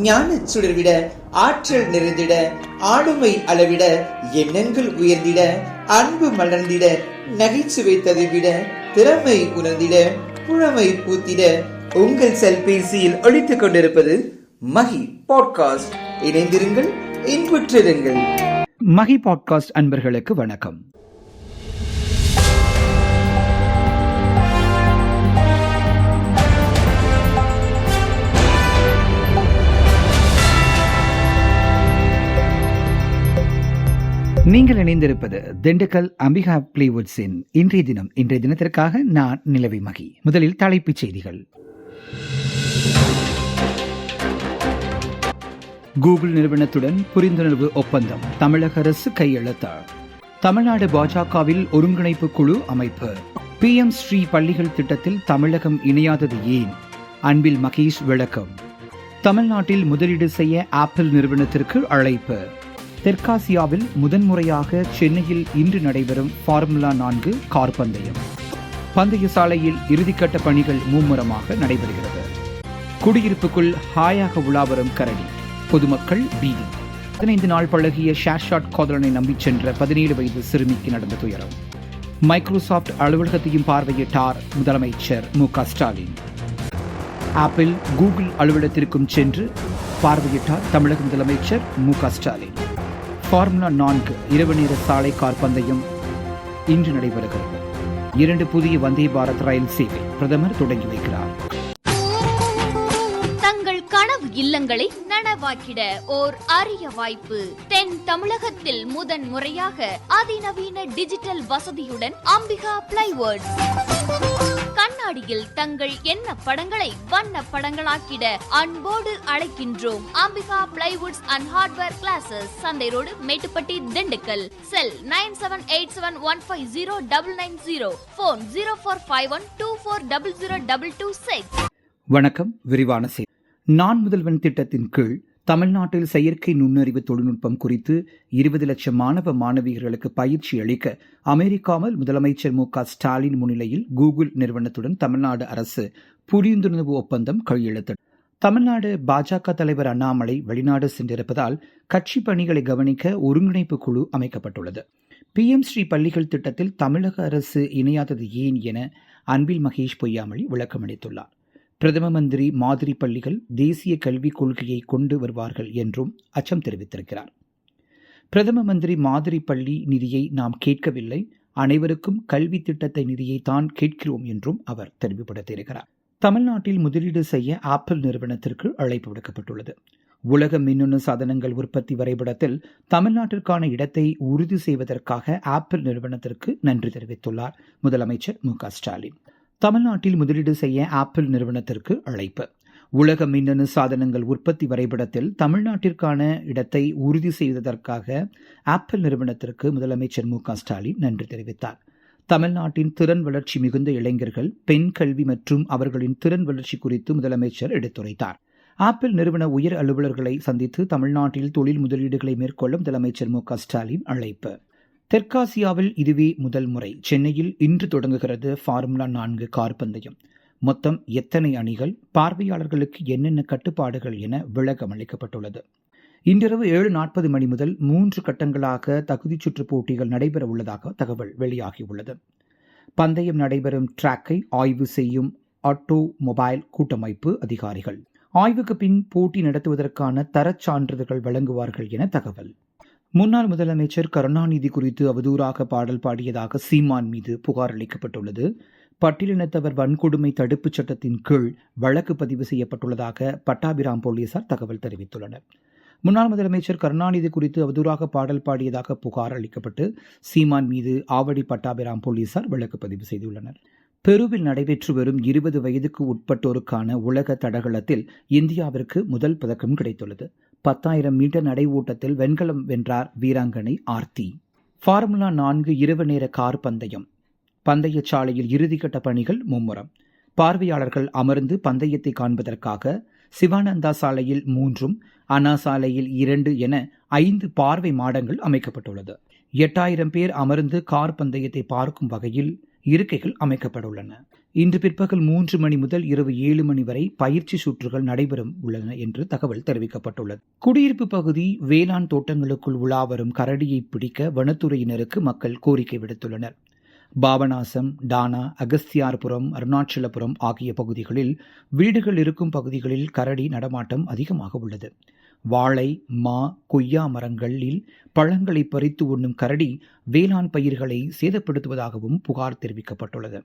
ஞானச் சுடர்விட, ஆற்றல் நிறைந்திட, ஆளுமை அளவிட, எண்ணங்கள் உயர்ந்திட, அன்பு மலர்ந்திட, நகைச்சுவை ததுவிட, திறமை உணர்ந்திட, புழமை பூத்திட, உங்கள் செல்பேசியில் ஒலித்துக் கொண்டிருப்பது மகி பாட்காஸ்ட். இணைந்திருங்கள், இன்புற்றிருங்கள். மகி பாட்காஸ்ட் அன்பர்களுக்கு வணக்கம். நீங்கள் இணைந்திருப்பது திண்டுக்கல் அம்பிகா பிளைவுட்ஸின் இன்றைய தினத்திற்காக நான் நிலவி மகி. முதலில் தலைப்புச் செய்திகள். கூகுள் நிறுவனத்துடன் புரிந்துணர்வு ஒப்பந்தம் தமிழக அரசு கையெழுத்து. தமிழ்நாடு பாஜகவில் ஒருங்கிணைப்பு குழு அமைப்பு. PM ஸ்ரீ பள்ளிகள் திட்டத்தில் தமிழகம் இணையாதது ஏன்? அன்பில் மகேஷ் விளக்கம். தமிழ்நாட்டில் முதலீடு செய்ய ஆப்பிள் நிறுவனத்திற்கு அழைப்பு. தெற்காசியாவில் முதன்முறையாக சென்னையில் இன்று நடைபெறும் ஃபார்முலா 4 கார் பந்தயம். பந்தய சாலையில் இறுதிக்கட்ட பணிகள் மும்முரமாக நடைபெறுகிறது. குடியிருப்புக்குள் ஹாயாக உலாவரும் கரடி, பொதுமக்கள் பீதி. 15 நாள் பழகிய ஷாட் காதலனை நம்பிச் சென்ற 17 வயது சிறுமிக்கு நடந்த துயரம். மைக்ரோசாப்ட் அலுவலகத்தையும் பார்வையிட்டார் முதலமைச்சர் மு.க. ஸ்டாலின். ஆப்பிள், கூகுள் அலுவலகத்திற்கும் சென்று பார்வையிட்டார் தமிழக முதலமைச்சர் மு.க. ஸ்டாலின். ஃபார்முலா 4 இரவு நேர சாலை கார் பந்தயம் இன்று நடைபெறுகிறது. 2 புதிய வந்தே பாரத் ரயில் சேவை பிரதமர் தொடங்கி வைக்கிறார். தங்கள் கனவு இல்லங்களை நனவாக்கிட ஓர் அரிய வாய்ப்பு. தென் தமிழகத்தில் முதன் முறையாக அதிநவீன டிஜிட்டல் வசதியுடன் அம்பிகா பிளைவுட்ஸ். கண்ணாடியில் தங்கள் எண்ண படங்களை வண்ண படங்களாக்கிட அன்போடு அழைக்கின்றோம். Ambika plywoods and hardware classes, சந்தை ரோடு, மேட்டுப்பட்டி, திண்டுக்கல். செல் 9787150990. போன் 045124002226. வணக்கம். விரிவான செய்தி. நான் முதல்வன் திட்டத்தின் கீழ் தமிழ்நாட்டில் செயற்கை நுண்ணறிவு தொழில்நுட்பம் குறித்து 20 லட்சம் மாணவ மாணவியர்களுக்கு பயிற்சி அளிக்க அமெரிக்காவில் முதலமைச்சர் மு.க. ஸ்டாலின் முன்னிலையில் கூகுள் நிறுவனத்துடன் தமிழ்நாடு அரசு புரிந்துணர்வு ஒப்பந்தம் கையெழுத்திட்டது. தமிழ்நாடு பாஜக தலைவர் அண்ணாமலை வெளிநாடு சென்றிருப்பதால் கட்சி பணிகளை கவனிக்க ஒருங்கிணைப்பு குழு அமைக்கப்பட்டுள்ளது. PM ஸ்ரீ பள்ளிகள் திட்டத்தில் தமிழக அரசு இணையாதது ஏன் என அன்பில் மகேஷ் பொய்யாமொழி விளக்கமளித்துள்ளார். பிரதம மந்திரி மாதிரி பள்ளிகள் தேசிய கல்விக் கொள்கையை கொண்டு வருவார்கள் என்றும் அச்சம் தெரிவித்திருக்கிறார். பிரதம மந்திரி மாதிரி பள்ளி நிதியை நாம் கேட்கவில்லை, அனைவருக்கும் கல்வி திட்டத்தை நிதியை தான் கேட்கிறோம் என்றும் அவர் தெளிவுபடுத்தியிருக்கிறார். தமிழ்நாட்டில் முதலீடு செய்ய ஆப்பிள் நிறுவனத்திற்கு அழைப்பு விடுக்கப்பட்டுள்ளது. உலக மின்னணு சாதனங்கள் உற்பத்தி வரைபடத்தில் தமிழ்நாட்டிற்கான இடத்தை உறுதி செய்வதற்காக ஆப்பிள் நிறுவனத்திற்கு நன்றி தெரிவித்துள்ளார் முதலமைச்சர் மு.க. ஸ்டாலின். தமிழ்நாட்டில் முதலீடு செய்ய ஆப்பிள் நிறுவனத்திற்கு அழைப்பு. உலக மின்னணு சாதனங்கள் உற்பத்தி வரைபடத்தில் தமிழ்நாட்டிற்கான இடத்தை உறுதி செய்வதற்காக ஆப்பிள் நிறுவனத்திற்கு முதலமைச்சர் மு.க. ஸ்டாலின் நன்றி தெரிவித்தார். தமிழ்நாட்டின் திறன் வளர்ச்சி மிகுந்த இளைஞர்கள், பெண் கல்வி மற்றும் அவர்களின் திறன் வளர்ச்சி குறித்து முதலமைச்சர் எடுத்துரைத்தார். ஆப்பிள் நிறுவன உயர் அலுவலர்களை சந்தித்து தமிழ்நாட்டில் தொழில் முதலீடுகளை மேற்கொள்ள முதலமைச்சர் மு.க. ஸ்டாலின் அழைப்பு. தெற்காசியாவில் இதுவே முதல் முறை சென்னையில் இன்று தொடங்குகிறது ஃபார்முலா 4 கார் பந்தயம். மொத்தம் எத்தனை அணிகள், பார்வையாளர்களுக்கு என்னென்ன கட்டுப்பாடுகள் என விளக்கம் அளிக்கப்பட்டுள்ளது. இன்றிரவு 7:40 மணி முதல் 3 கட்டங்களாக தகுதிச் சுற்று போட்டிகள் நடைபெற உள்ளதாக தகவல் வெளியாகியுள்ளது. பந்தயம் நடைபெறும் டிராக்கை ஆய்வு செய்யும் ஆட்டோமொபைல் கூட்டமைப்பு அதிகாரிகள் ஆய்வுக்கு பின் போட்டி நடத்துவதற்கான தரச் சான்றிதழ்கள் வழங்குவார்கள் என தகவல். முன்னாள் முதலமைச்சர் கருணாநிதி குறித்து அவதூறாக பாடல் பாடியதாக சீமான் மீது புகார் அளிக்கப்பட்டுள்ளது. பட்டியலினத்தவர் வன்கொடுமை தடுப்புச் சட்டத்தின் கீழ் வழக்கு பதிவு செய்யப்பட்டுள்ளதாக பட்டாபிராம் போலீசார் தகவல் தெரிவித்துள்ளனர். முன்னாள் முதலமைச்சர் கருணாநிதி குறித்து அவதூறாக பாடல் பாடியதாக புகார் அளிக்கப்பட்டு சீமான் மீது ஆவடி பட்டாபிராம் போலீசார் வழக்கு பதிவு செய்துள்ளனர். பெருவில் நடைபெற்று வரும் 20 வயதுக்கு உட்பட்டோருக்கான உலக தடகளத்தில் இந்தியாவிற்கு முதல் பதக்கம் கிடைத்துள்ளது. 10,000 மீட்டர் நடை ஓட்டத்தில் வெண்கலம் வென்றார் வீராங்கனை ஆர்த்தி. ஃபார்முலா 4 இரவு நேர கார் பந்தயம். பந்தய சாலையில் இறுதிக்கட்ட பணிகள் மும்முரம். பார்வையாளர்கள் அமர்ந்து பந்தயத்தை காண்பதற்காக சிவானந்தா சாலையில் 3, அண்ணா சாலையில் 2 என 5 பார்வை மாடங்கள் அமைக்கப்பட்டுள்ளது. 8,000 பேர் அமர்ந்து கார் பந்தயத்தை பார்க்கும் வகையில் இருக்கைகள் அமைக்கப்பட்டுள்ளன. இன்று பிற்பகல் 3 மணி முதல் இரவு 7 மணி வரை பயிற்சி சுற்றுகள் நடைபெறும் உள்ளன என்று தகவல் தெரிவிக்கப்பட்டுள்ளது. குடியிருப்பு பகுதி வேளாண் தோட்டங்களுக்குள் உலாவரும் கரடியை பிடிக்க வனத்துறையினருக்கு மக்கள் கோரிக்கை விடுத்துள்ளனர். பாபநாசம், டானா, அகஸ்தியார்புரம், அருணாச்சலபுரம் ஆகிய பகுதிகளில் வீடுகள் இருக்கும் பகுதிகளில் கரடி நடமாட்டம் அதிகமாக உள்ளது. வாழை, மா, கொய்யா மரங்களில் பழங்களை பறித்து உண்ணும் கரடி வேளாண் பயிர்களை சேதப்படுத்துவதாகவும் புகார் தெரிவிக்கப்பட்டுள்ளது.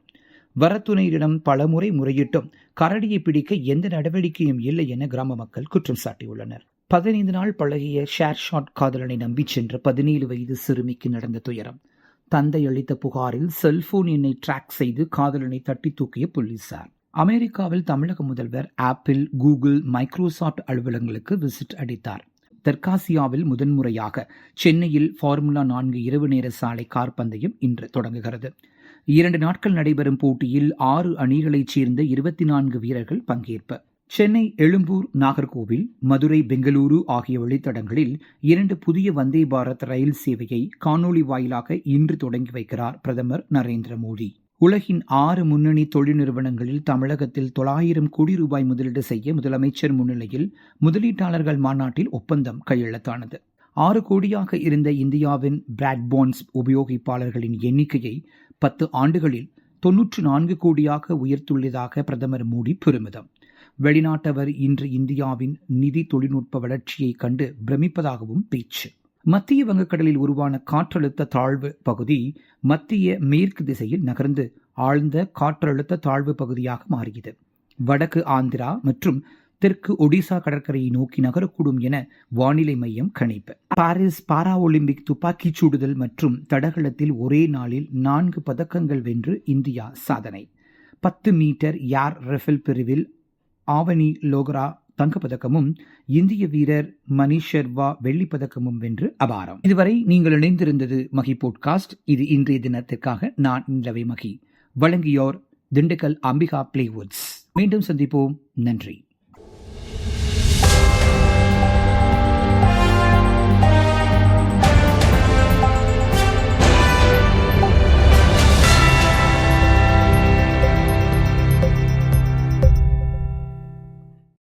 வனத்துறையிடம் பலமுறை முறையிட்டும் கரடியை பிடிக்க எந்த நடவடிக்கையும் இல்லை என கிராம மக்கள் குற்றம் சாட்டியுள்ளனர். 15 நாள் பழகிய ஷேர் ஷாட் காதலனை நம்பி சென்ற 17 வயது சிறுமிக்கு நடந்த துயரம். தந்தை அளித்த புகாரில் செல்போன் எண்ணை டிராக் செய்து காதலனை தட்டி தூக்கிய போலீசார். அமெரிக்காவில் தமிழக முதல்வர் ஆப்பிள், கூகுள், மைக்ரோசாப்ட் அலுவலகங்களுக்கு விசிட் அடித்தார். தெற்காசியாவில் முதன்முறையாக சென்னையில் ஃபார்முலா 4 இரவு நேர சாலை கார் பந்தயம் இன்று தொடங்குகிறது. 2 நாட்கள் நடைபெறும் போட்டியில் 6 அணிகளைச் சேர்ந்த 24 வீரர்கள் பங்கேற்பர். சென்னை, எழும்பூர், நாகர்கோவில், மதுரை, பெங்களூரு ஆகிய வழித்தடங்களில் 2 புதிய வந்தே பாரத் ரயில் சேவையை காணொலி வாயிலாக இன்று தொடங்கி வைக்கிறார் பிரதமர் நரேந்திர மோடி. உலகின் 6 முன்னணி தொழில் நிறுவனங்களில் தமிழகத்தில் 900 கோடி ரூபாய் முதலீடு செய்ய முதலமைச்சர் முன்னிலையில் முதலீட்டாளர்கள் மாநாட்டில் ஒப்பந்தம் கையெழுத்தானது. 6 கோடியாக இருந்த இந்தியாவின் பிராட்பாண்ட்ஸ் உபயோகிப்பாளர்களின் எண்ணிக்கையை 10 ஆண்டுகளில் 94 கோடியாக உயர்த்துள்ளதாக பிரதமர் மோடி பெருமிதம். வெளிநாட்டவர் இன்று இந்தியாவின் நிதி தொழில்நுட்ப வளர்ச்சியை கண்டு பிரமிப்பதாகவும் பேச்சு. மத்திய வங்கக்கடலில் உருவான காற்றழுத்த தாழ்வு பகுதி மத்திய மேற்கு திசையில் நகர்ந்து ஆழ்ந்த காற்றழுத்த தாழ்வு பகுதியாக மாறியது. வடக்கு ஆந்திரா மற்றும் தெற்கு ஒடிசா கடற்கரையை நோக்கி நகரக்கூடும் என வானிலை மையம் கணிப்பு. பாரிஸ் பாரா ஒலிம்பிக் துப்பாக்கிச் சுடுதல் மற்றும் தடகளத்தில் ஒரே நாளில் 4 பதக்கங்கள் வென்று இந்தியா சாதனை. 10 மீட்டர் ஏர் ரைஃபிள் பிரிவில் ஆவணி லோகரா தங்கப்பதக்கமும் இந்திய வீரர் மணிஷ் ஷெர்வா வெள்ளிப்பதக்கமும் வென்று அபாரம். இதுவரை நீங்கள் இணைந்திருந்தது மகி போட்காஸ்ட். இது இன்றைய தினத்திற்காக நான் நிலவை மகி. வழங்கியோர் திண்டுக்கல் அம்பிகா பிளைவுட்ஸ். மீண்டும் சந்திப்போம். நன்றி.